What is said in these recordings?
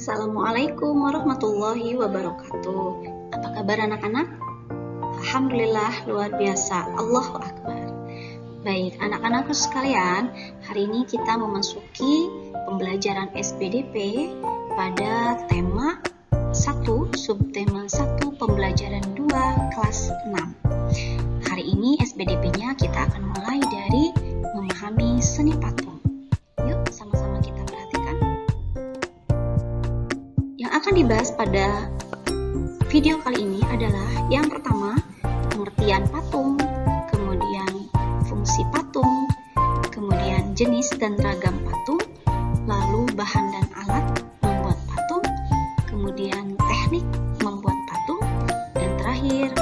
Assalamualaikum warahmatullahi wabarakatuh. Apa kabar anak-anak? Alhamdulillah luar biasa, Allahu Akbar. Baik, anak-anakku sekalian, hari ini kita memasuki pembelajaran SPDP pada tema 1, subtema 1, pembelajaran 2, kelas 6. Hari ini SPDP-nya kita akan mulai dari memahami seni patung. Yuk, sama-sama kita perhatikan. Yang akan dibahas pada video kali ini adalah yang pertama, pengertian patung, kemudian fungsi patung, kemudian jenis dan ragam patung, lalu bahan dan alat membuat patung, kemudian teknik membuat patung, dan terakhir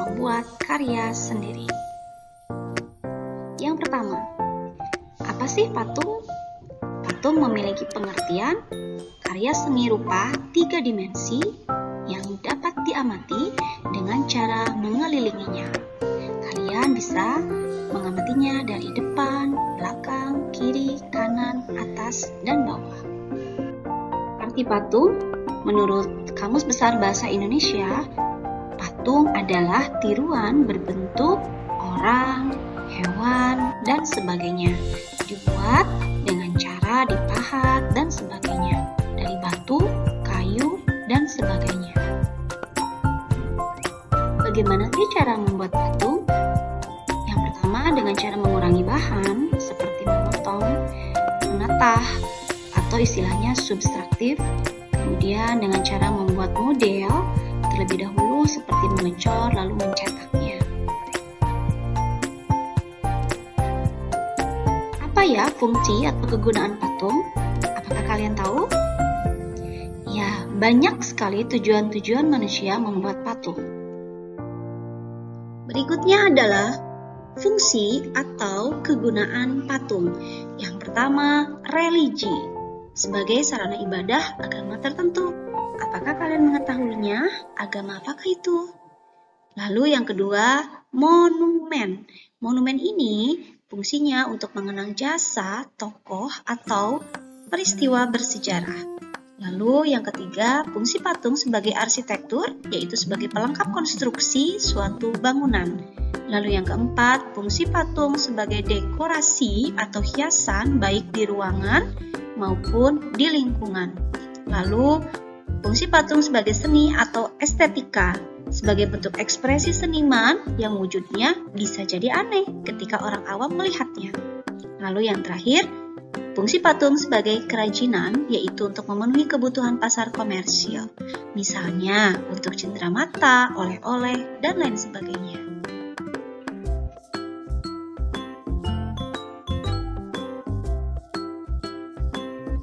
membuat karya sendiri. Yang pertama, apa sih patung? Patung memiliki pengertian karya seni rupa 3 dimensi yang dapat diamati dengan cara mengelilinginya. Kalian bisa mengamatinya dari depan, belakang, kiri, kanan, atas, dan bawah. Arti patung, menurut Kamus Besar Bahasa Indonesia, patung adalah tiruan berbentuk orang, hewan, dan sebagainya. Dibuat dengan cara dipahat dan sebagainya dari batu, kayu, dan sebagainya. Bagaimana sih cara membuat patung? Yang pertama dengan cara mengurangi bahan seperti memotong, menatah, atau istilahnya subtraktif. Kemudian dengan cara membuat model terlebih dahulu seperti mengecor lalu mencetaknya. Apa ya fungsi atau kegunaan patung? Apakah kalian tahu? Ya, banyak sekali tujuan-tujuan manusia membuat patung. Berikutnya adalah fungsi atau kegunaan patung. Yang pertama, religi. Sebagai sarana ibadah agama tertentu. Apakah kalian mengetahuinya? Agama apakah itu? Lalu yang kedua, monumen. Monumen ini fungsinya untuk mengenang jasa, tokoh, atau peristiwa bersejarah. Lalu yang ketiga, fungsi patung sebagai arsitektur, yaitu sebagai pelengkap konstruksi suatu bangunan. Lalu yang keempat, fungsi patung sebagai dekorasi atau hiasan baik di ruangan maupun di lingkungan. Lalu fungsi patung sebagai seni atau estetika, sebagai bentuk ekspresi seniman yang wujudnya bisa jadi aneh ketika orang awam melihatnya. Lalu yang terakhir, fungsi patung sebagai kerajinan, yaitu untuk memenuhi kebutuhan pasar komersil, misalnya untuk cenderamata, oleh-oleh, dan lain sebagainya.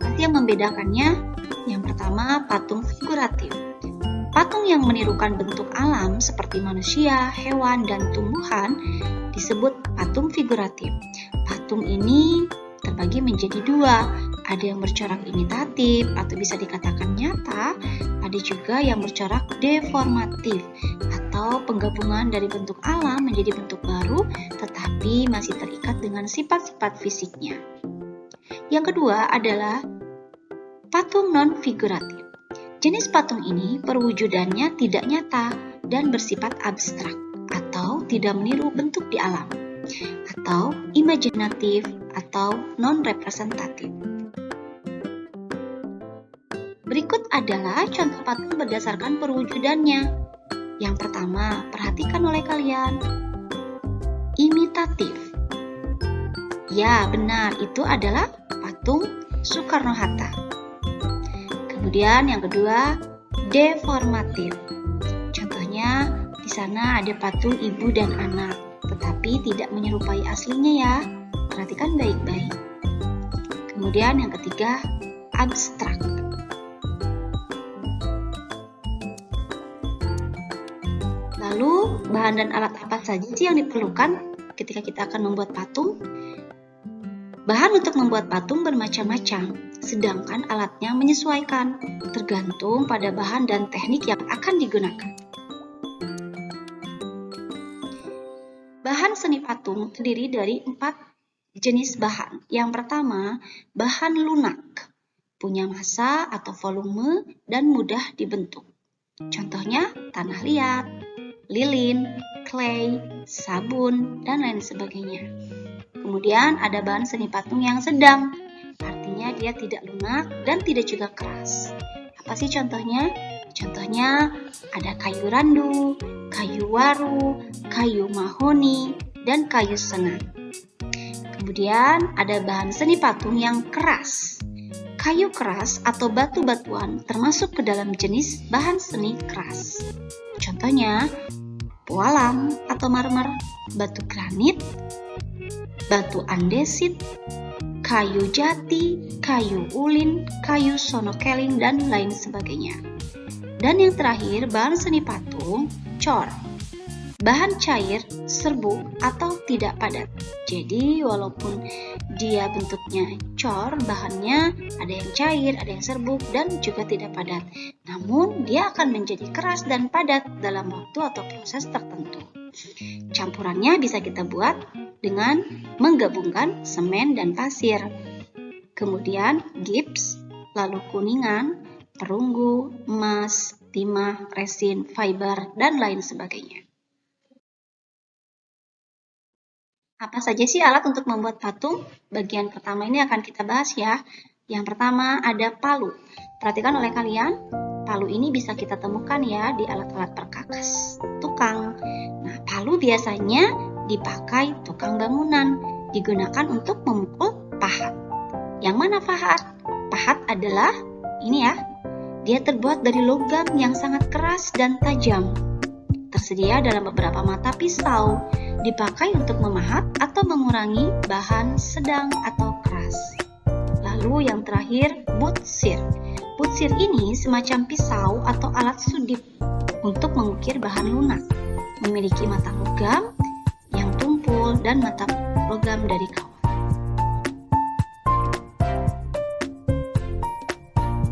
Apa yang membedakannya? Yang pertama, patung figuratif. Patung yang menirukan bentuk alam seperti manusia, hewan, dan tumbuhan disebut patung figuratif. Patung ini terbagi menjadi dua, ada yang bercorak imitatif atau bisa dikatakan nyata, ada juga yang bercorak deformatif atau penggabungan dari bentuk alam menjadi bentuk baru tetapi masih terikat dengan sifat-sifat fisiknya. Yang kedua adalah patung non-figuratif. Jenis patung ini perwujudannya tidak nyata dan bersifat abstrak atau tidak meniru bentuk di alam, atau imajinatif atau non-representatif. Berikut adalah contoh patung berdasarkan perwujudannya. Yang pertama, perhatikan oleh kalian. Imitatif. Ya, benar, itu adalah patung Soekarno-Hatta. Kemudian yang kedua, deformatif. Contohnya, di sana ada patung ibu dan anak, tetapi tidak menyerupai aslinya ya. Perhatikan baik-baik. Kemudian yang ketiga, abstrak. Lalu, bahan dan alat apa saja sih yang diperlukan ketika kita akan membuat patung? Bahan untuk membuat patung bermacam-macam, sedangkan alatnya menyesuaikan, tergantung pada bahan dan teknik yang akan digunakan. Bahan seni patung terdiri dari 4 jenis bahan. Yang pertama, bahan lunak. punya massa atau volume, dan mudah dibentuk. Contohnya tanah liat, lilin, clay, sabun, dan lain sebagainya. Kemudian ada bahan seni patung yang sedang, artinya dia tidak lunak dan tidak juga keras. Apa sih contohnya? Contohnya ada kayu randu, kayu waru, kayu mahoni, dan kayu senan. Kemudian ada bahan seni patung yang keras. Kayu keras atau batu-batuan termasuk ke dalam jenis bahan seni keras. Contohnya pualam atau marmer, batu granit, batu andesit, kayu jati, kayu ulin, kayu sonokeling, dan lain sebagainya. Dan yang terakhir, bahan seni patung, cor. Bahan cair, serbuk, atau tidak padat. Jadi walaupun dia bentuknya cor, bahannya ada yang cair, ada yang serbuk, dan juga tidak padat. Namun dia akan menjadi keras dan padat dalam waktu atau proses tertentu. Campurannya bisa kita buat dengan menggabungkan semen dan pasir. Kemudian gips, lalu kuningan, perunggu, emas, timah, resin, fiber, dan lain sebagainya. Apa saja sih alat untuk membuat patung? Bagian pertama ini akan kita bahas ya. Yang pertama ada palu. Perhatikan oleh kalian, palu ini bisa kita temukan ya di alat-alat perkakas tukang. Nah, palu biasanya dipakai tukang bangunan, digunakan untuk memukul pahat. Yang mana pahat? Pahat adalah ini ya. Dia terbuat dari logam yang sangat keras dan tajam. Tersedia dalam beberapa mata pisau, dipakai untuk memahat atau mengurangi bahan sedang atau keras. Lalu yang terakhir, butsir. Butsir ini semacam pisau atau alat sudip untuk mengukir bahan lunak. Memiliki mata logam yang tumpul dan mata logam dari kawat.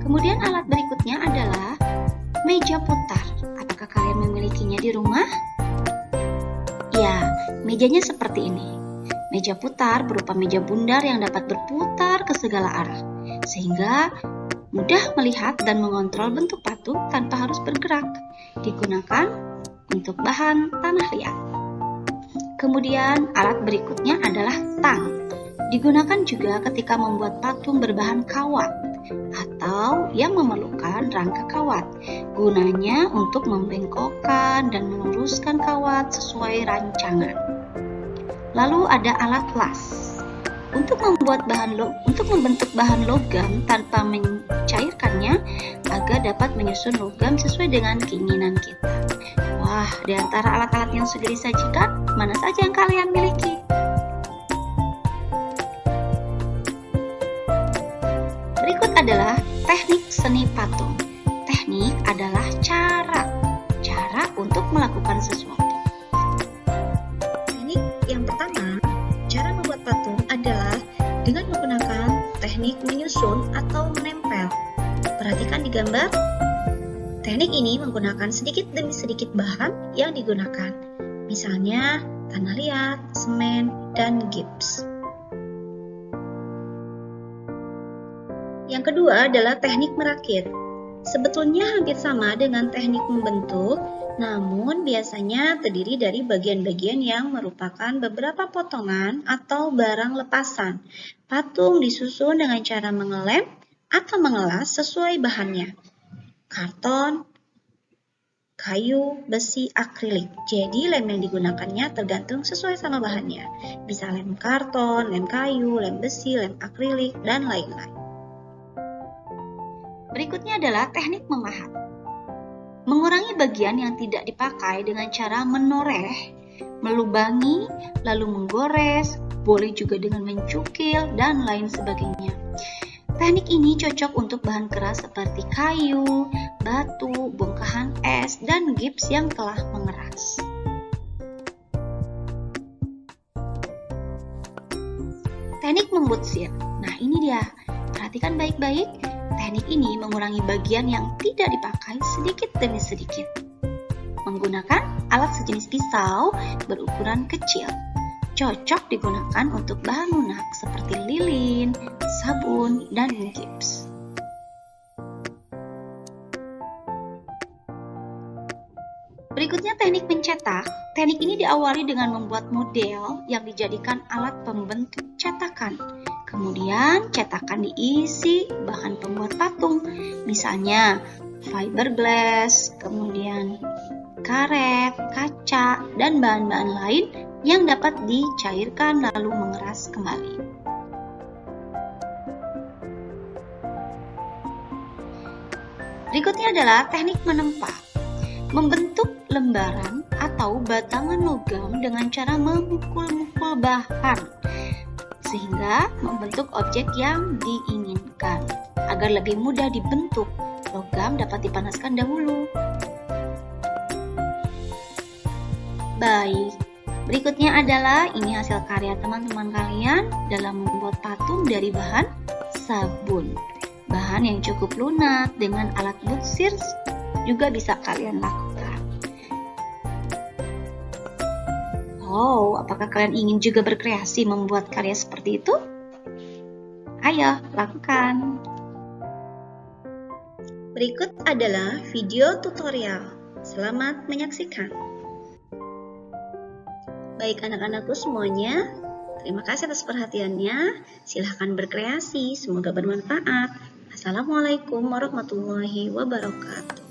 Kemudian alat berikutnya adalah meja putar. Apakah kalian memilikinya di rumah? Ya, mejanya seperti ini. Meja putar berupa meja bundar yang dapat berputar ke segala arah, sehingga mudah melihat dan mengontrol bentuk patung tanpa harus bergerak. Digunakan untuk bahan tanah liat. Kemudian alat berikutnya adalah tang. Digunakan juga ketika membuat patung berbahan kawat atau yang memerlukan rangka kawat. Gunanya untuk membengkokkan dan meluruskan kawat sesuai rancangan. Lalu ada alat las. Untuk membentuk bahan logam tanpa mencairkannya agar dapat menyusun logam sesuai dengan keinginan kita. Wah, di antara alat-alat yang sudah disajikan, mana saja yang kalian miliki? Berikut adalah teknik seni patung. Teknik adalah cara untuk melakukan sesuatu. Teknik yang pertama, cara membuat patung adalah dengan menggunakan teknik menyusun atau menempel. Perhatikan di gambar. Teknik ini menggunakan sedikit demi sedikit bahan yang digunakan. Misalnya tanah liat, semen, dan gips. Yang kedua adalah teknik merakit. Sebetulnya hampir sama dengan teknik membentuk, namun biasanya terdiri dari bagian-bagian yang merupakan beberapa potongan atau barang lepasan. Patung disusun dengan cara mengelem atau mengelas sesuai bahannya. Karton, kayu, besi, akrilik. Jadi lem yang digunakannya tergantung sesuai sama bahannya. Bisa lem karton, lem kayu, lem besi, lem akrilik, dan lain-lain. Berikutnya adalah teknik memahat. Mengurangi bagian yang tidak dipakai dengan cara menoreh, melubangi, lalu menggores, boleh juga dengan mencukil, dan lain sebagainya. Teknik ini cocok untuk bahan keras seperti kayu, batu, bongkahan es, dan gips yang telah mengeras. Teknik membutsir. Nah, ini dia. Perhatikan baik-baik. Teknik ini mengurangi bagian yang tidak dipakai sedikit demi sedikit. Menggunakan alat sejenis pisau berukuran kecil. Cocok digunakan untuk bahan lunak seperti lilin, sabun, dan gips. teknik mencetak, teknik ini diawali dengan membuat model yang dijadikan alat pembentuk cetakan. Kemudian cetakan diisi bahan pembuat patung, misalnya fiberglass, kemudian karet, kaca, dan bahan-bahan lain yang dapat dicairkan lalu mengeras kembali. Berikutnya adalah teknik menempa. Membentuk lembaran atau batangan logam dengan cara memukul-mukul bahan sehingga membentuk objek yang diinginkan. Agar lebih mudah dibentuk, logam dapat dipanaskan dahulu. Baik, berikutnya adalah ini hasil karya teman-teman kalian dalam membuat patung dari bahan sabun. Bahan yang cukup lunak dengan alat butsir juga bisa kalian lakukan. Oh, apakah kalian ingin juga berkreasi membuat karya seperti itu? Ayo, lakukan. Berikut adalah video tutorial. Selamat menyaksikan. Baik anak-anakku semuanya, terima kasih atas perhatiannya. Silahkan berkreasi, semoga bermanfaat. Assalamualaikum warahmatullahi wabarakatuh.